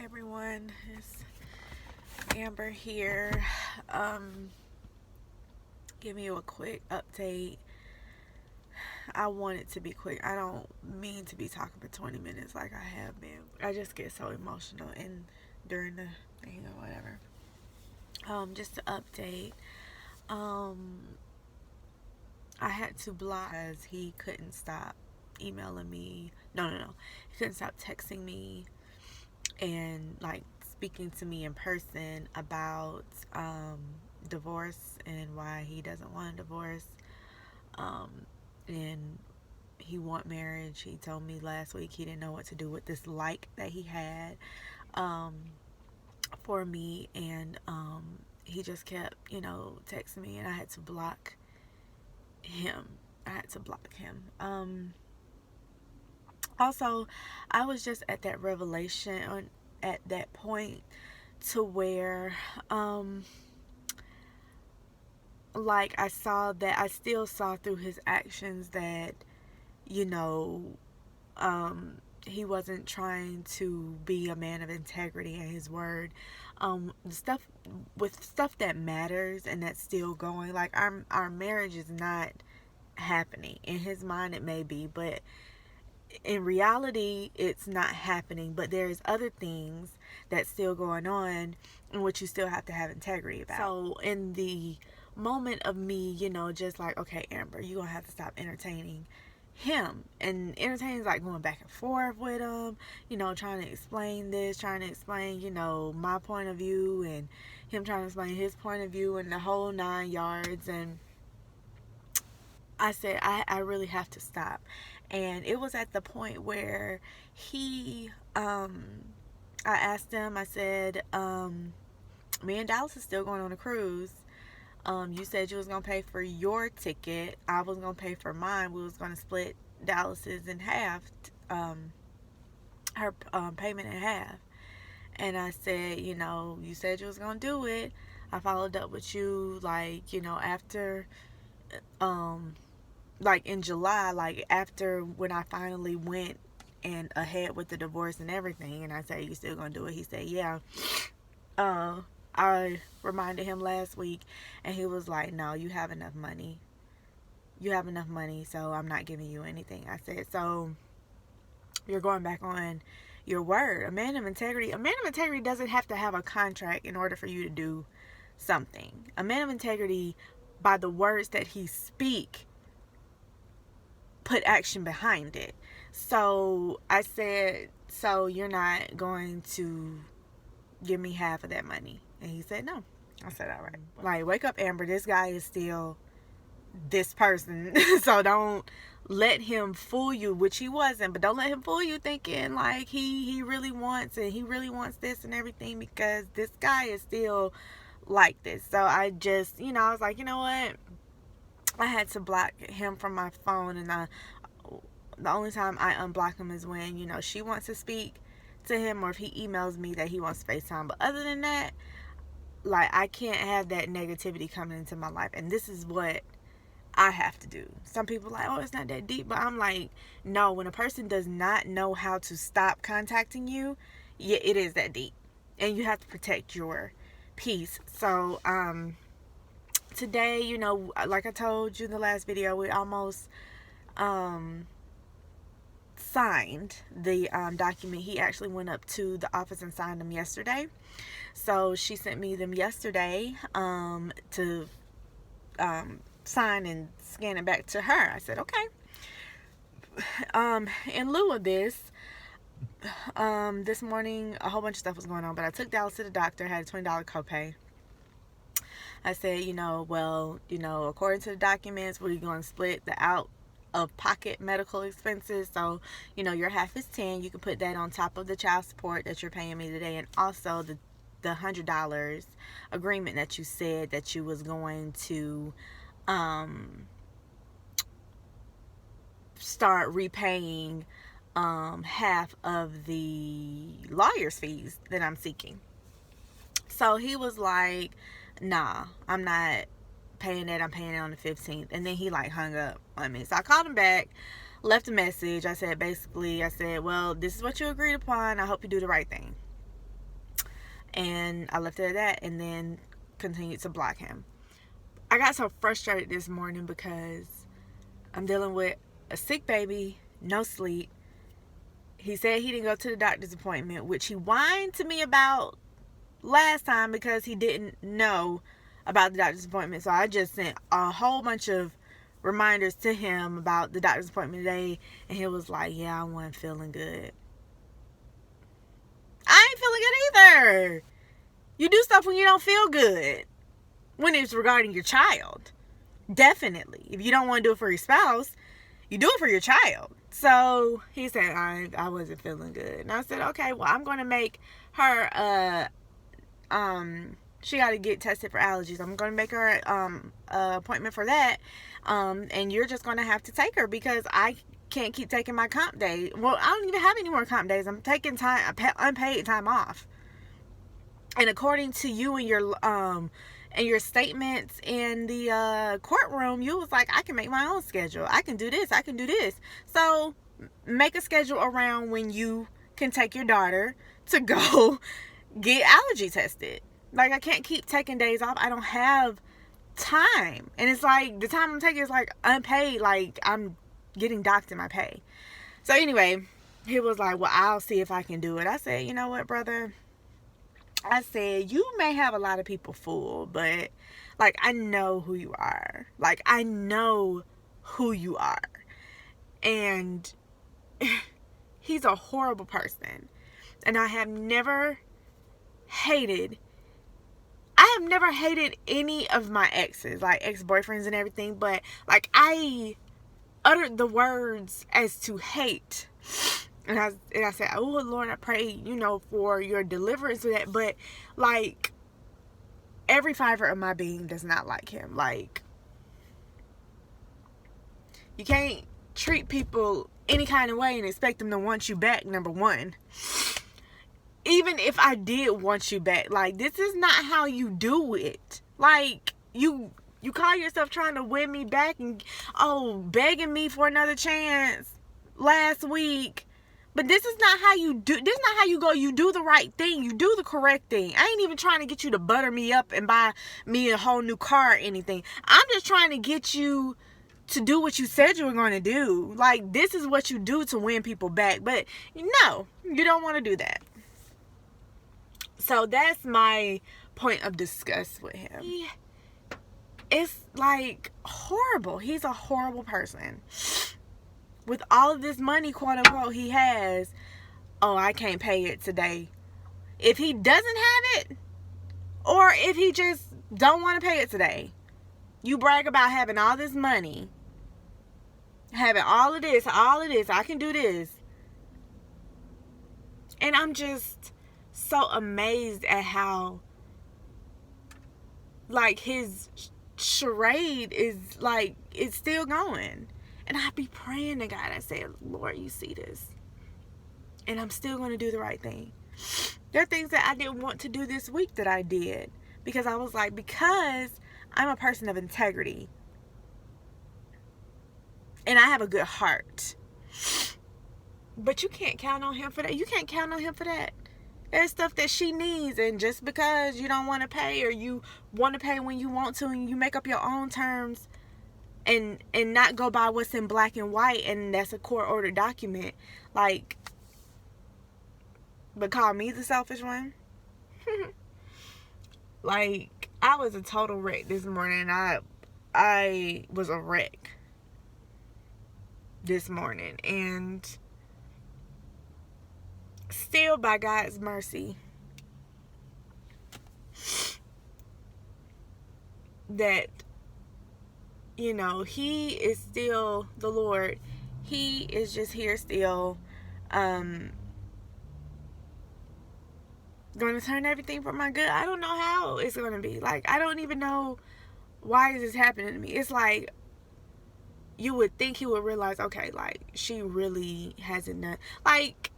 everyone, it's Amber here. Giving you a quick update. I want it to be quick. I don't mean to be talking for 20 minutes like I have been. I just get so emotional during the thing or whatever. Just to update. I had to block because he couldn't stop emailing me. No. He couldn't stop texting me and like speaking to me in person about divorce and why he doesn't want a divorce, and he want marriage. He told me last week he didn't know what to do with this like that he had for me, and he just kept texting me, and I had to block him. Also, I was just at that revelation at that point to where like I still saw through his actions that he wasn't trying to be a man of integrity and his word. Stuff that matters and that's still going, like our marriage is not happening. In his mind it may be, but in reality it's not happening. But there's other things that's still going on in which you still have to have integrity about. So in the moment of me, just like, okay, Amber, you're gonna have to stop entertaining him. And entertaining is like going back and forth with him, trying to explain my point of view, and him trying to explain his point of view, and the whole 9 yards. And I said, I really have to stop. And it was at the point where I asked him, I said, me and Dallas is still going on a cruise. You said you was going to pay for your ticket. I was going to pay for mine. We was going to split Dallas's in half, her payment in half. And I said, you said you was going to do it. I followed up with you, after, in July, after when I finally went and ahead with the divorce and everything. And I said, you still going to do it? He said, yeah. I reminded him last week, and he was like, no, you have enough money. So I'm not giving you anything. I said, so you're going back on your word. A man of integrity doesn't have to have a contract in order for you to do something. A man of integrity, by the words that he speak, put action behind it. So I said, so you're not going to give me half of that money? And he said no. I said, all right. Wake up, Amber. This guy is still this person. So don't let him fool you, which he wasn't, but don't let him fool you thinking like he really wants this and everything, because this guy is still like this. So I just, I was like, you know what? I had to block him from my phone, and the only time I unblock him is when, she wants to speak to him, or if he emails me that he wants FaceTime. But other than that, I can't have that negativity coming into my life. And this is what I have to do. Some people are like, oh, it's not that deep. But I'm like, no, when a person does not know how to stop contacting you, yeah, it is that deep. And you have to protect your peace. So, today, like I told you in the last video, we almost signed the document. He actually went up to the office and signed them yesterday. So she sent me them yesterday to sign and scan it back to her. I said, okay. In lieu of this, this morning a whole bunch of stuff was going on, but I took Dallas to the doctor, had a $20 copay. I said, according to the documents, we're going to split the out-of-pocket medical expenses. So, your half is $10. You can put that on top of the child support that you're paying me today, and also the $100 agreement that you said that you was going to start repaying half of the lawyer's fees that I'm seeking. So he was like, nah, I'm not paying that. I'm paying it on the 15th. And then he hung up on me. So I called him back, left a message. I said, well, this is what you agreed upon. I hope you do the right thing. And I left it at that and then continued to block him. I got so frustrated this morning because I'm dealing with a sick baby, no sleep. He said he didn't go to the doctor's appointment, which he whined to me about last time because he didn't know about the doctor's appointment. So I just sent a whole bunch of reminders to him about the doctor's appointment today, and he was like, yeah, I wasn't feeling good. I ain't feeling good either. You do stuff when you don't feel good, when it's regarding your child. Definitely. If you don't want to do it for your spouse, you do it for your child. So he said I wasn't feeling good, and I said, okay, well, I'm going to make her she got to get tested for allergies. I'm going to make her appointment for that, and you're just going to have to take her because I can't keep taking my comp day. Well, I don't even have any more comp days. I'm taking unpaid time off. And according to you and your statements in the courtroom, you was like, I can make my own schedule. I can do this. I can do this. So make a schedule around when you can take your daughter to go get allergy tested. Like, I can't keep taking days off. I don't have time. And it's like, the time I'm taking is like unpaid. Like, I'm getting docked in my pay. So anyway, he was like, well, I'll see if I can do it. I said, you know what, brother? I said, you may have a lot of people fooled, but like, I know who you are. Like, I know who you are. And he's a horrible person. And I have never hated any of my exes, like ex-boyfriends and everything, but like, I uttered the words as to hate. And I said, oh, Lord, I pray, for your deliverance with that. But, like, every fiber of my being does not like him. Like, you can't treat people any kind of way and expect them to want you back, number one. Even if I did want you back, like, this is not how you do it. Like, you call yourself trying to win me back and, begging me for another chance last week. But this is not how you do. This is not how you go. You do the right thing. You do the correct thing. I ain't even trying to get you to butter me up and buy me a whole new car or anything. I'm just trying to get you to do what you said you were going to do. Like, this is what you do to win people back. But no, you don't want to do that. So that's my point of disgust with him. It's like horrible. He's a horrible person. With all of this money, quote unquote, he has, I can't pay it today. If he doesn't have it, or if he just don't want to pay it today, you brag about having all this money, having all of this, I can do this. And I'm just so amazed at how, like, his charade is, like, it's still going. And I be praying to God. I say, Lord, you see this. And I'm still going to do the right thing. There are things that I didn't want to do this week that I did. Because I was like, because I'm a person of integrity. And I have a good heart. But you can't count on him for that. You can't count on him for that. There's stuff that she needs. And just because you don't want to pay, or you want to pay when you want to, and you make up your own terms, and not go by what's in black and white, and that's a court order document, like, but call me the selfish one. Like, I was a total wreck this morning. I was a wreck this morning, and still, by God's mercy, that, he is still the Lord. He is just here still, going to turn everything for my good. I don't know how it's going to be. Like, I don't even know why is this happening to me. It's like, you would think he would realize, okay, like, she really hasn't done, like,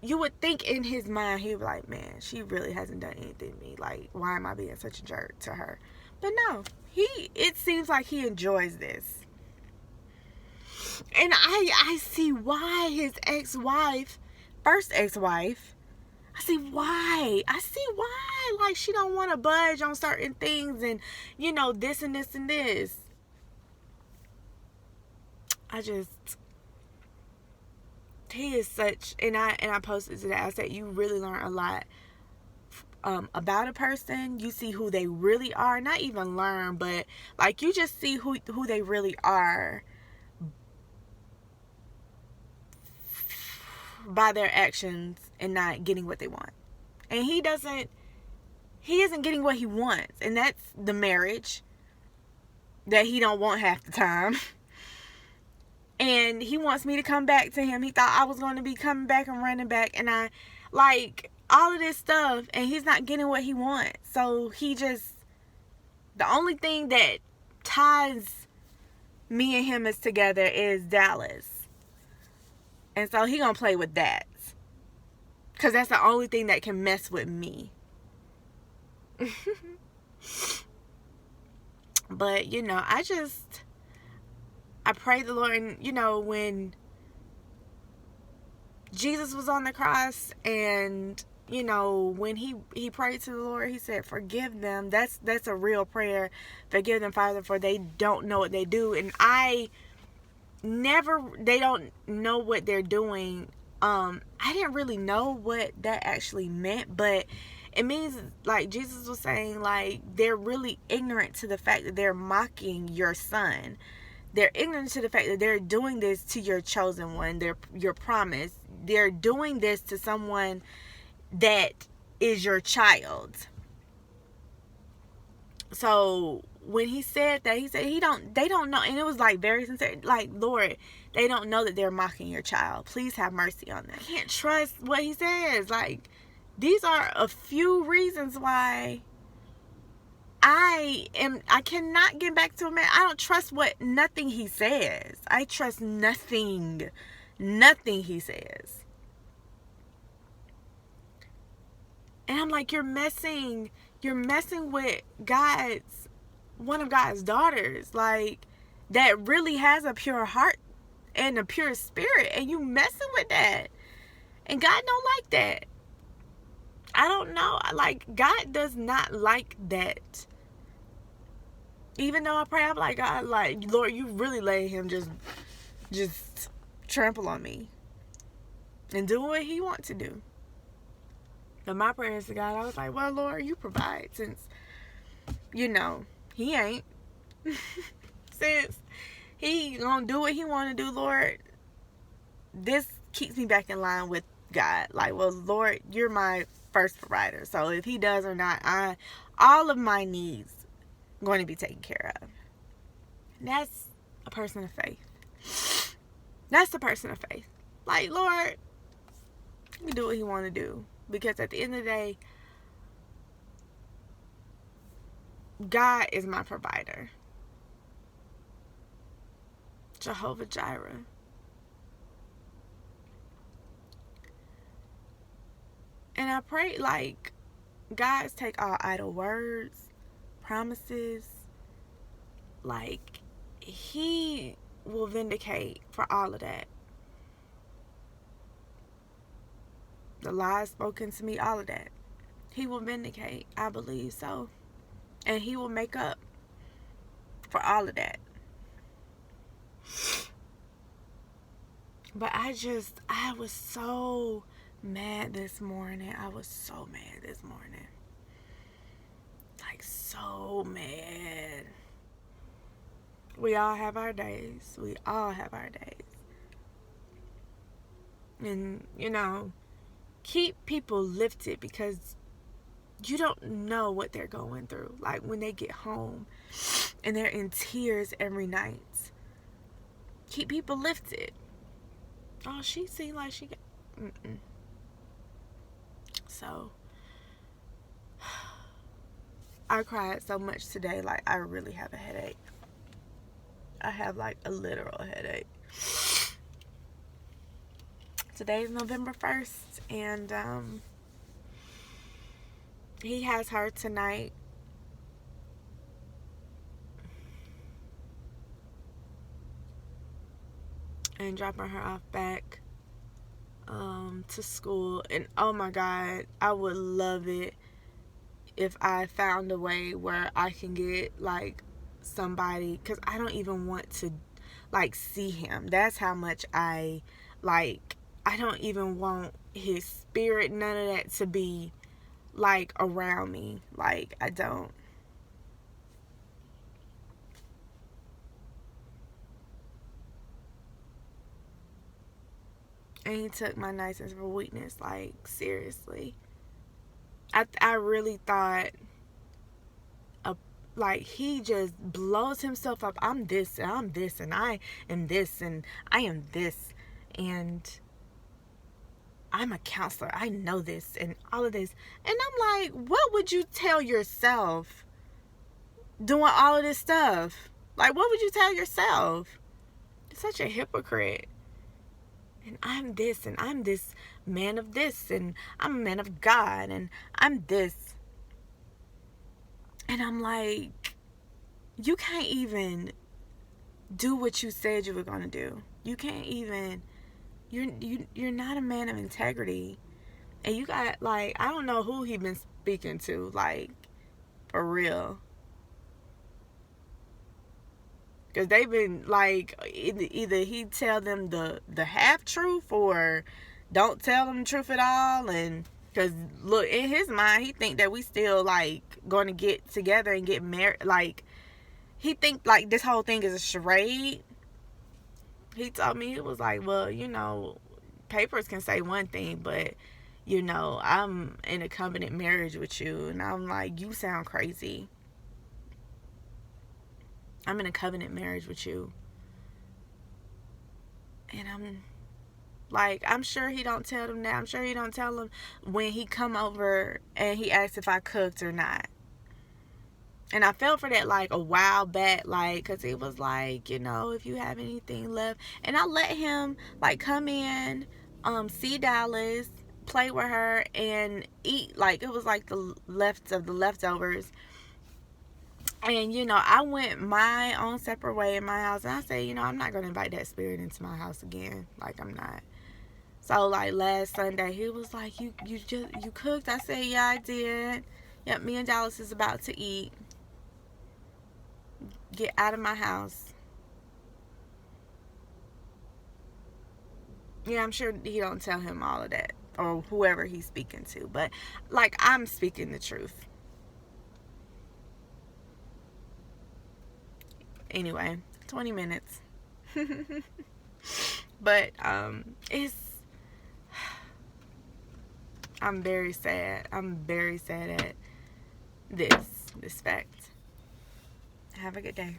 you would think in his mind, he would be like, man, she really hasn't done anything to me. Like, why am I being such a jerk to her? But no, it seems like he enjoys this. And I see why his first ex-wife, I see why. Like, she don't want to budge on certain things and, this and this and this. He is such, and I posted today, I said, you really learn a lot about a person. You see who they really are. Not even learn, but like, you just see who they really are by their actions and not getting what they want. And he isn't getting what he wants, and that's the marriage that he don't want half the time. And he wants me to come back to him. He thought I was going to be coming back and running back, and I like all of this stuff, and he's not getting what he wants. So the only thing that ties me and him is together is Dallas. And so he gonna play with that, because that's the only thing that can mess with me. But I pray the Lord. And when Jesus was on the cross, and when he prayed to the Lord, he said, forgive them. That's a real prayer. Forgive them, Father, for they don't know what they do. And they don't know what they're doing. I didn't really know what that actually meant, but it means, like Jesus was saying, like, they're really ignorant to the fact that they're mocking your son. They're ignorant to the fact that they're doing this to your chosen one, your promise. They're doing this to someone that is your child. So when he said that, he said they don't know, and it was like very sincere, like, Lord, they don't know that they're mocking your child. Please have mercy on them. I can't trust what he says. Like, these are a few reasons why I cannot get back to a man. I don't trust nothing he says. I trust nothing he says. And I'm like, you're messing with one of God's daughters, like, that really has a pure heart and a pure spirit, and you messing with that. And God don't like that. I don't know. Like, God does not like that. Even though I pray, I'm like, God, like, Lord, you really let him just trample on me and do what he wants to do. But my prayers to God, I was like, well, Lord, you provide, since he ain't. Since he gonna do what he want to do, Lord, this keeps me back in line with God. Like, well, Lord, you're my first provider. So if he does or not, all of my needs going to be taken care of. And that's a person of faith. That's the person of faith. Like, Lord, you do what he want to do. Because at the end of the day, God is my provider. Jehovah Jireh. And I pray, like, God, take all idle words, promises. Like, he will vindicate for all of that. The lies spoken to me, all of that. He will vindicate. I believe so. And he will make up for all of that. But I was so mad this morning. Like, so mad. We all have our days. And, keep people lifted, because you don't know what they're going through. Like, when they get home and they're in tears every night. Keep people lifted. Oh, she seemed like she got... So, I cried so much today. Like, I really have a headache. I have, like, a literal headache. Today is November 1st, and he has her tonight. And dropping her off back to school, and oh my God, I would love it if I found a way where I can get like somebody, because I don't even want to like see him. That's how much I don't even want his spirit, none of that to be like around me. Like, I don't. And he took my niceness for weakness. Like, seriously. I really thought, like, he just blows himself up. I'm this, and I'm this, and I am this, and I am this, and I'm a counselor. I know this, and all of this. And I'm like, what would you tell yourself doing all of this stuff? Like, what would you tell yourself? You're such a hypocrite. And I'm this, and I'm this man of this, and I'm a man of God, and I'm this. And I'm like, you can't even do what you said you were going to do. You can't even, you're not a man of integrity. And you got, like, I don't know who he been speaking to, like, for real. Because they've been, like, either he tell them the half-truth or don't tell them the truth at all. And, because, look, in his mind, he think that we still, like, going to get together and get married. Like, he think, like, this whole thing is a charade. He told me, he was like, well, you know, papers can say one thing, but, you know, I'm in a covenant marriage with you. And I'm like, you sound crazy. I'm in a covenant marriage with you. And I'm like, I'm sure he don't tell them that. I'm sure he don't tell them when he come over and he asked if I cooked or not. And I fell for that, like, a while back, like, because he was like, you know, if you have anything left. And I let him, like, come in, see Dallas, play with her, and eat. Like, it was like the leftovers. And, you know, I went my own separate way in my house. And I said, you know, I'm not going to invite that spirit into my house again. Like, I'm not. So, like, last Sunday, he was like, you cooked? I said, yeah, I did. Yep, me and Dallas is about to eat. Get out of my house. Yeah, I'm sure he don't tell him all of that. Or whoever he's speaking to. But, like, I'm speaking the truth. Anyway, 20 minutes. But it's, I'm very sad. I'm very sad at this fact. Have a good day.